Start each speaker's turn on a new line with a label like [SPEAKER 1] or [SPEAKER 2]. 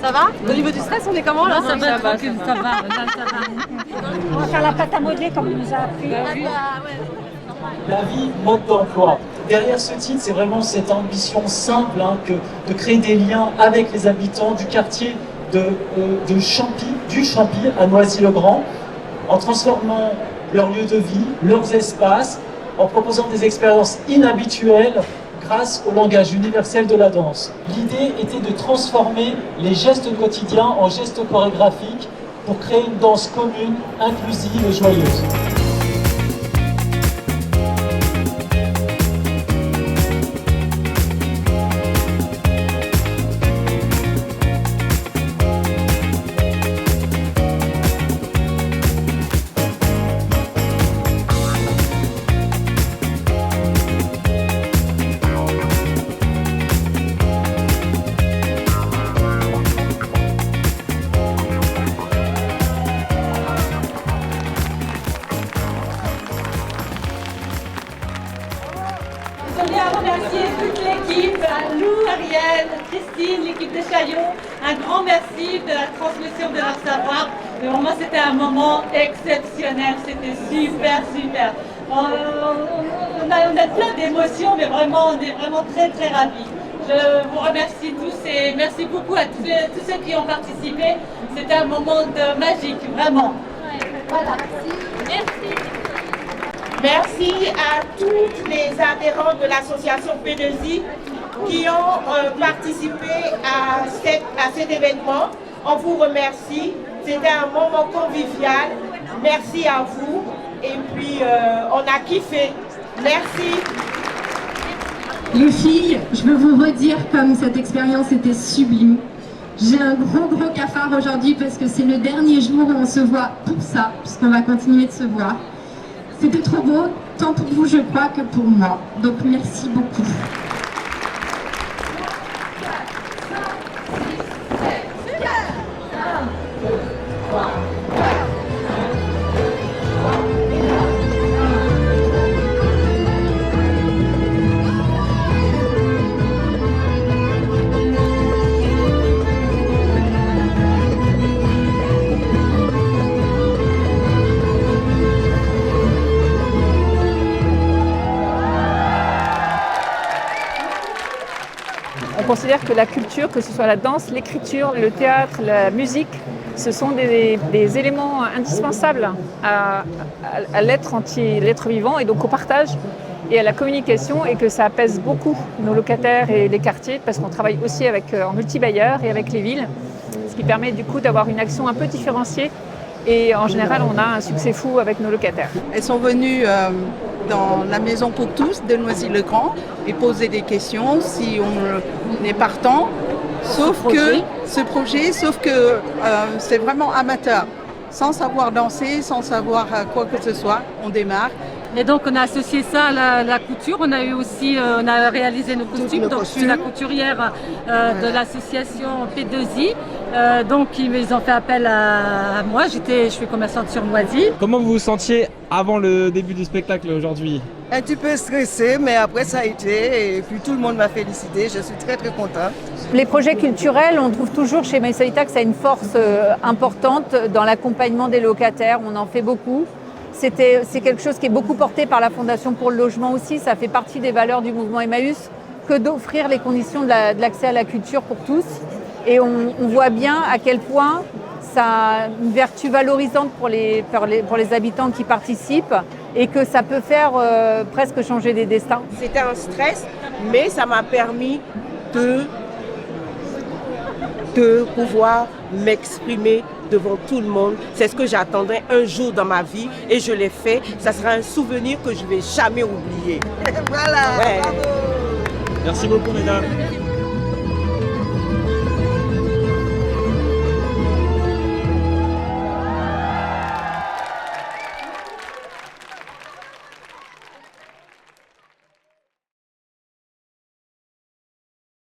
[SPEAKER 1] Ça va? Au niveau du stress, on est comment là?
[SPEAKER 2] Ça va, tranquille, ça va. Là, ça va.
[SPEAKER 3] On va faire la pâte à modeler comme on nous a appris.
[SPEAKER 4] La vie, mode d'emploi. Derrière ce titre, c'est vraiment cette ambition simple de créer des liens avec les habitants du quartier de Champy, du Champy à Noisy-le-Grand, en transformant leur lieu de vie, leurs espaces, en proposant des expériences inhabituelles grâce au langage universel de la danse. L'idée était de transformer les gestes quotidiens en gestes chorégraphiques pour créer une danse commune, inclusive et joyeuse.
[SPEAKER 2] Je voulais remercier toute l'équipe, Lou, Ariel, Christine, l'équipe de Chaillot. Un grand merci de la transmission de leur savoir. Vraiment, c'était un moment exceptionnel. C'était super, super. On a plein d'émotions, mais vraiment, on est vraiment très, très ravis. Je vous remercie tous et merci beaucoup à tous ceux qui ont participé. C'était un moment magique, vraiment. Voilà. Merci.
[SPEAKER 5] Merci à toutes les adhérents de l'association P2I qui ont participé à cet événement. On vous remercie. C'était un moment convivial. Merci à vous. Et puis, on a kiffé. Merci.
[SPEAKER 6] Les filles, je veux vous redire comme cette expérience était sublime. J'ai un gros cafard aujourd'hui parce que c'est le dernier jour où on se voit pour ça, puisqu'on va continuer de se voir. C'était trop beau, tant pour vous je crois que pour moi. Donc merci beaucoup.
[SPEAKER 7] On considère que la culture, que ce soit la danse, l'écriture, le théâtre, la musique, ce sont des éléments indispensables à l'être entier, l'être vivant et donc au partage et à la communication, et que ça apaise beaucoup nos locataires et les quartiers parce qu'on travaille aussi en multi-bailleurs et avec les villes, ce qui permet du coup d'avoir une action un peu différenciée et en général on a un succès fou avec nos locataires.
[SPEAKER 8] Elles sont venues dans la maison pour tous de Noisy-le-Grand et poser des questions si on est partant. Sauf que c'est vraiment amateur. Sans savoir danser, sans savoir quoi que ce soit, on démarre.
[SPEAKER 2] Et donc on a associé ça à la couture. On a réalisé nos costumes. Donc je suis la couturière de l'association P2I. Donc ils ont fait appel à moi. Je suis commerçante sur Noisy.
[SPEAKER 9] Comment vous vous sentiez avant le début du spectacle aujourd'hui?
[SPEAKER 10] Un petit peu stressée, mais après ça a été, et puis tout le monde m'a félicité. Je suis très contente.
[SPEAKER 7] Les projets culturels, on trouve toujours chez Maisoïta que ça a une force importante dans l'accompagnement des locataires. On en fait beaucoup. C'est quelque chose qui est beaucoup porté par la Fondation pour le logement aussi. Ça fait partie des valeurs du mouvement Emmaüs que d'offrir les conditions de l'accès à la culture pour tous. Et on voit bien à quel point ça a une vertu valorisante pour les habitants qui participent et que ça peut faire presque changer des destins.
[SPEAKER 5] C'était un stress, mais ça m'a permis de pouvoir m'exprimer devant tout le monde. C'est ce que j'attendais un jour dans ma vie et je l'ai fait. Ça sera un souvenir que je ne vais jamais oublier.
[SPEAKER 10] Voilà,
[SPEAKER 5] ouais.
[SPEAKER 9] Bravo. Merci beaucoup mesdames.